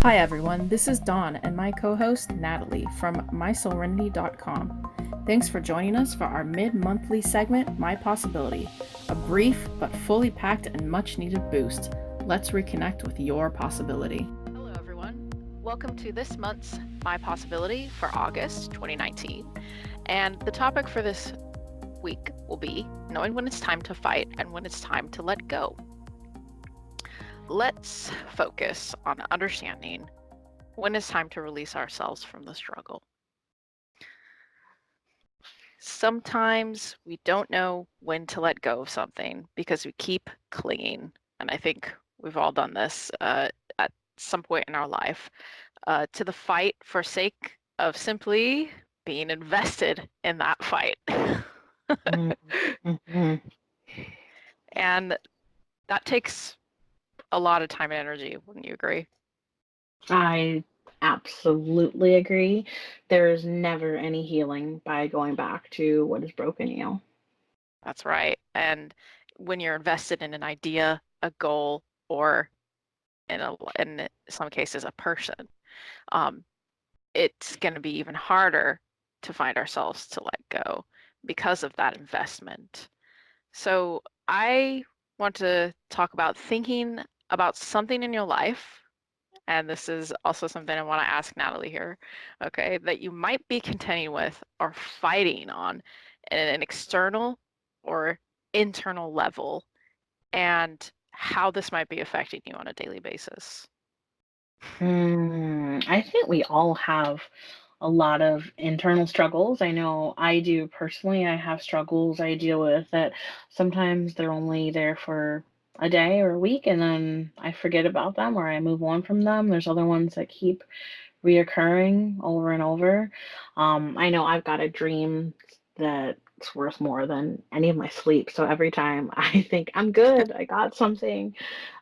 Hi everyone, this is Dawn and my co-host Natalie from MySoulrenity.com. Thanks for joining us for our mid-monthly segment, My Possibility, a brief but fully packed and much-needed boost. Let's reconnect with your possibility. Hello, everyone. Welcome to this month's My Possibility for August 2019. And the topic for this week will be knowing when it's time to fight and when it's time to let go. Let's focus on understanding when it's time to release ourselves from the struggle. Sometimes we don't know when to let go of something because we keep clinging. And I think we've all done this at some point in our life to the fight for sake of simply being invested in that fight. Mm-hmm. And that takes a lot of time and energy, wouldn't you agree? I absolutely agree. There's never any healing by going back to what has broken you. That's right. And when you're invested in an idea, a goal, or in some cases, a person, um, it's going to be even harder to find ourselves to let go because of that investment. So I want to talk about thinking about something in your life, and this is also something I want to ask Natalie here, okay, that you might be contending with or fighting on in an external or internal level, and how this might be affecting you on a daily basis. I think we all have a lot of internal struggles. I know I do personally. I have struggles I deal with that sometimes they're only there for a day or a week and then I forget about them or I move on from them. There's other ones that keep reoccurring over and over. I know I've got a dream that's worth more than any of my sleep. So every time I think I'm good, I got something,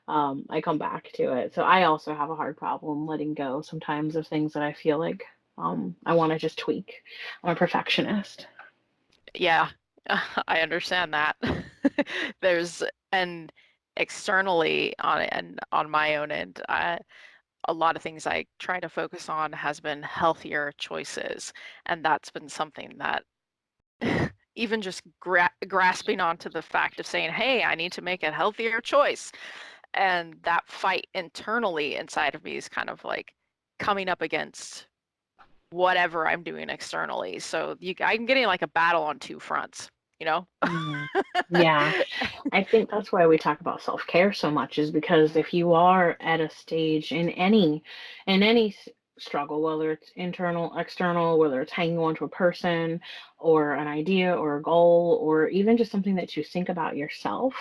I come back to it. So I also have a hard problem letting go sometimes of things that I feel like I want to just tweak. I'm a perfectionist. Yeah, I understand that. There's and externally on my own end, a lot of things I try to focus on has been healthier choices, and that's been something that even just grasping onto the fact of saying, "Hey, I need to make a healthier choice," and that fight internally inside of me is kind of like coming up against whatever I'm doing externally. So I'm getting like a battle on two fronts, you know? Mhm. Yeah, I think that's why we talk about self-care so much is because if you are at a stage in any struggle, whether it's internal, external, whether it's hanging on to a person or an idea or a goal or even just something that you think about yourself,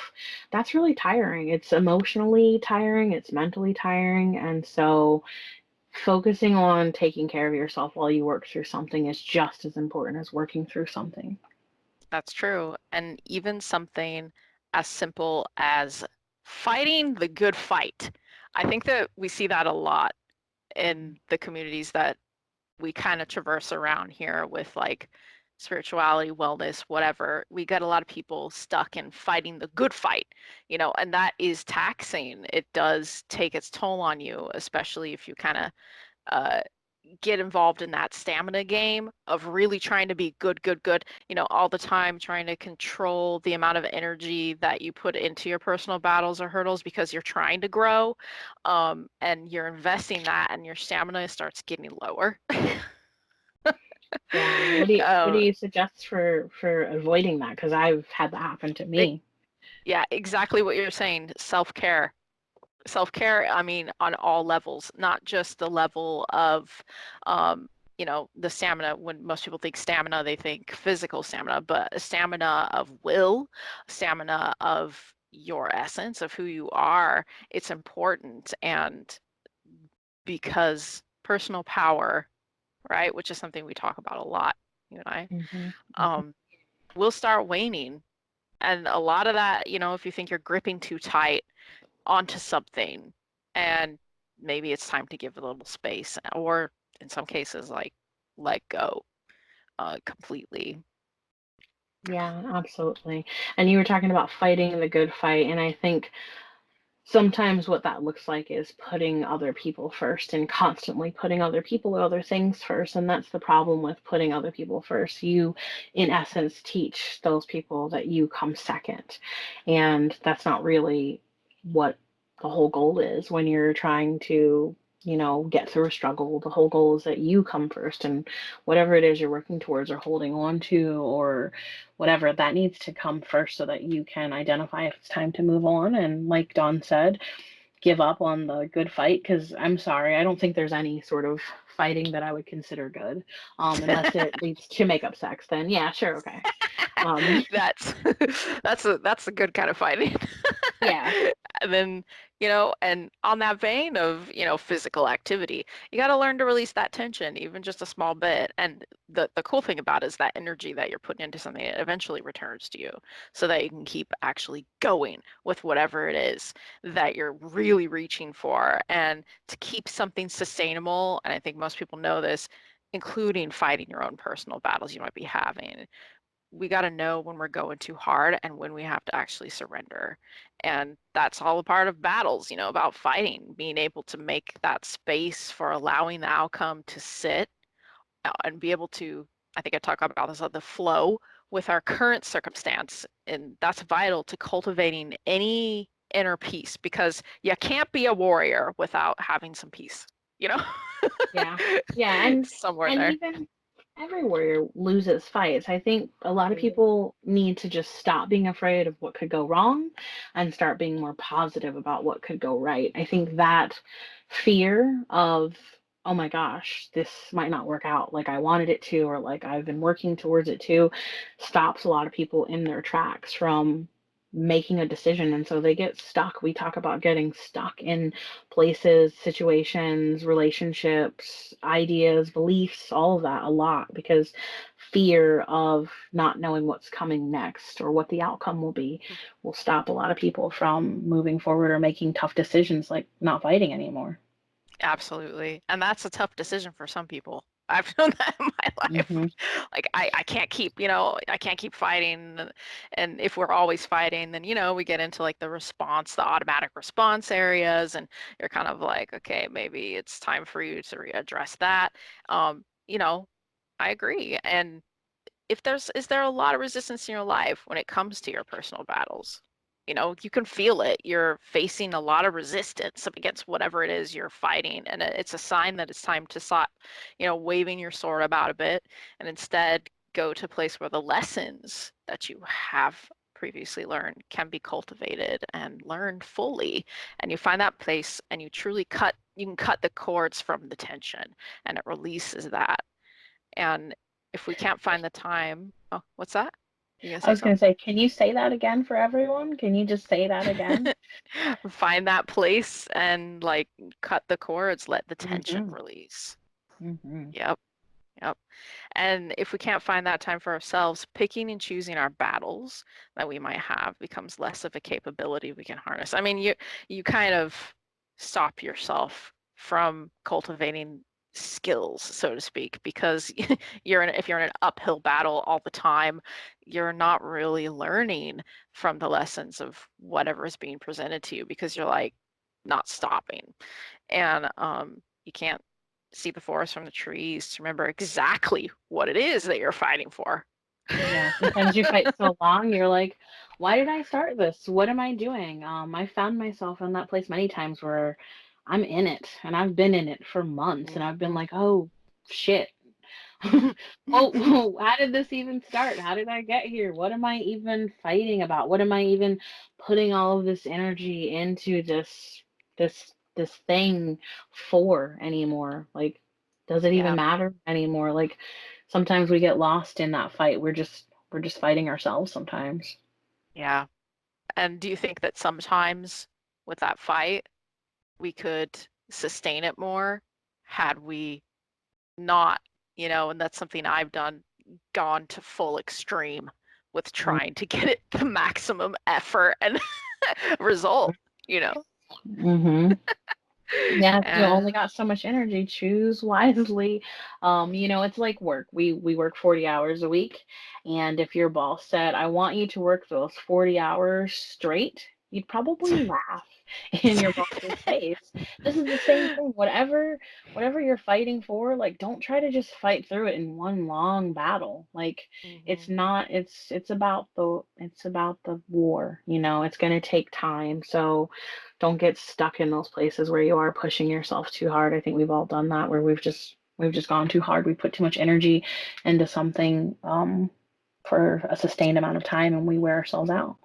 that's really tiring. It's emotionally tiring, it's mentally tiring, and so focusing on taking care of yourself while you work through something is just as important as working through something. That's true. And even something as simple as fighting the good fight. I think that we see that a lot in the communities that we kind of traverse around here with like spirituality, wellness, whatever. We get a lot of people stuck in fighting the good fight, and that is taxing. It does take its toll on you, especially if you kind of uh, get involved in that stamina game of really trying to be good, good, good, all the time, trying to control the amount of energy that you put into your personal battles or hurdles because you're trying to grow. And you're investing that, and your stamina starts getting lower. Yeah. What do um, you suggest for avoiding that? Because I've had that happen to it, me. yeah, exactly what you're saying. Self-care. Self-care, I mean, on all levels, not just the level of, the stamina. When most people think stamina, they think physical stamina, but a stamina of will, stamina of your essence, of who you are. It's important. And because personal power, right, which is something we talk about a lot, you and I, Hmm. um, will start waning. And a lot of that, if you think you're gripping too tight onto something, and maybe it's time to give it a little space, or in some cases, like let go completely. Yeah, absolutely. And you were talking about fighting the good fight, and I think sometimes what that looks like is putting other people first and constantly putting other people or other things first. And that's the problem with putting other people first. You, in essence, teach those people that you come second. And that's not really what the whole goal is when you're trying to, get through a struggle. The whole goal is that you come first, and whatever it is you're working towards or holding on to or whatever, that needs to come first so that you can identify if it's time to move on. And like Dawn said, give up on the good fight, because I'm sorry, I don't think there's any sort of fighting that I would consider good, unless it leads to makeup sex. Then yeah, sure, okay. That's that's a good kind of fighting. Yeah. And then, and on that vein of, physical activity, you got to learn to release that tension, even just a small bit. And the cool thing about it is that energy that you're putting into something, it eventually returns to you so that you can keep actually going with whatever it is that you're really reaching for. And to keep something sustainable, and I think most people know this, including fighting your own personal battles you might be having, we got to know when we're going too hard and when we have to actually surrender. And that's all a part of battles, about fighting, being able to make that space for allowing the outcome to sit and be able to, I think I talk about this, the flow with our current circumstance. And that's vital to cultivating any inner peace, because you can't be a warrior without having some peace, you know? Yeah. Yeah, and Somewhere and there. even every warrior loses fights. I think a lot of Mhm. people need to just stop being afraid of what could go wrong and start being more positive about what could go right. I think that fear of, oh my gosh, this might not work out like I wanted it to, or like I've been working towards it to, stops a lot of people in their tracks from making a decision. And so they get stuck. We talk about getting stuck in places, situations, relationships, ideas, beliefs, all of that a lot, because fear of not knowing what's coming next or what the outcome will be will stop a lot of people from moving forward or making tough decisions like not fighting anymore. Absolutely. And that's a tough decision for some people. I've known that in my life. Hmm. Like I can't keep, I can't keep fighting. And if we're always fighting, then, we get into like the response, the automatic response areas, and you're kind of like, okay, maybe it's time for you to readdress that. You know, I agree. And is there a lot of resistance in your life when it comes to your personal battles? You can feel it. You're facing a lot of resistance up against whatever it is you're fighting, and it's a sign that it's time to stop, waving your sword about a bit, and instead go to a place where the lessons that you have previously learned can be cultivated and learned fully. And you find that place, and you can cut the cords from the tension, and it releases that. And if we can't find the time, oh, what's that? You gonna I say was going to something? say, can you say that again for everyone? Can you just say that again? Find that place and like cut the cords, let the tension Hmm. release. Hmm. Yep, yep. And if we can't find that time for ourselves, picking and choosing our battles that we might have becomes less of a capability we can harness. I mean, you kind of stop yourself from cultivating skills, so to speak, because if you're in an uphill battle all the time, you're not really learning from the lessons of whatever is being presented to you, because you're like not stopping. And you can't see the forest from the trees to remember exactly what it is that you're fighting for. Yeah, sometimes you fight so long, you're like, why did I start this? What am I doing? I found myself in that place many times where I'm in it and I've been in it for months and I've been Mhm. like, oh shit. Oh, how did this even start? How did I get here? What am I even fighting about? What am I even putting all of this energy into this thing for anymore? Like, does it even Yeah, matter anymore? Like, sometimes we get lost in that fight. We're just fighting ourselves sometimes. yeah. And do you think that sometimes with that fight, we could sustain it more had we not, and that's something I've done, gone to full extreme with trying to get it the maximum effort and result, you know? Mm-hmm. Yeah, 'cause you And only got so much energy. Choose wisely. It's like work. We work 40 hours a week, and if your boss said, "I want you to work those 40 hours straight," you'd probably laugh. in your boss's face. This is the same thing. Whatever you're fighting for, like, don't try to just fight through it in one long battle. Like, it's Hmm. not it's about the war, it's going to take time. So don't get stuck in those places where you are pushing yourself too hard. I think we've all done that, where we've just gone too hard. We put too much energy into something for a sustained amount of time, and we wear ourselves out.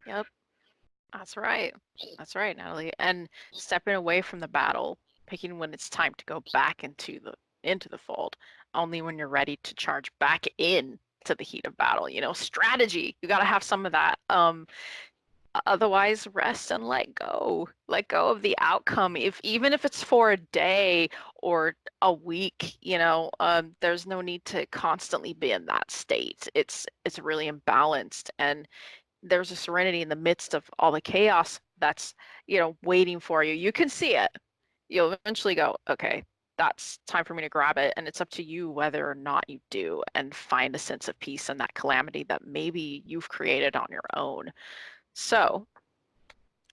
Yep, that's right. That's right, Natalie. And stepping away from the battle, picking when it's time to go back into the fold, only when you're ready to charge back in to the heat of battle. Strategy. You got to have some of that. Otherwise, rest and let go. Let go of the outcome. Even if it's for a day or a week, there's no need to constantly be in that state. It's really imbalanced, and there's a serenity in the midst of all the chaos that's, waiting for you. You can see it. You'll eventually go, okay, that's time for me to grab it. And it's up to you whether or not you do, and find a sense of peace in that calamity that maybe you've created on your own. So,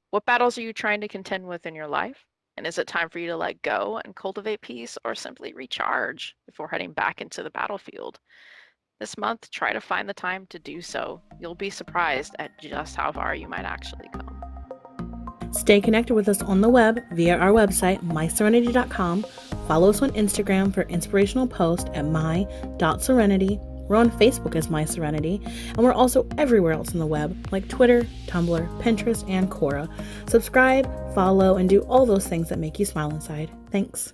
what battles are you trying to contend with in your life? And is it time for you to let go and cultivate peace, or simply recharge before heading back into the battlefield? This month, try to find the time to do so. You'll be surprised at just how far you might actually come. Stay connected with us on the web via our website, MySoulrenity.com. Follow us on Instagram for inspirational posts at my.soulrenity. We're on Facebook as MySoulrenity, and we're also everywhere else on the web, like Twitter, Tumblr, Pinterest, and Quora. Subscribe, follow, and do all those things that make you smile inside. Thanks.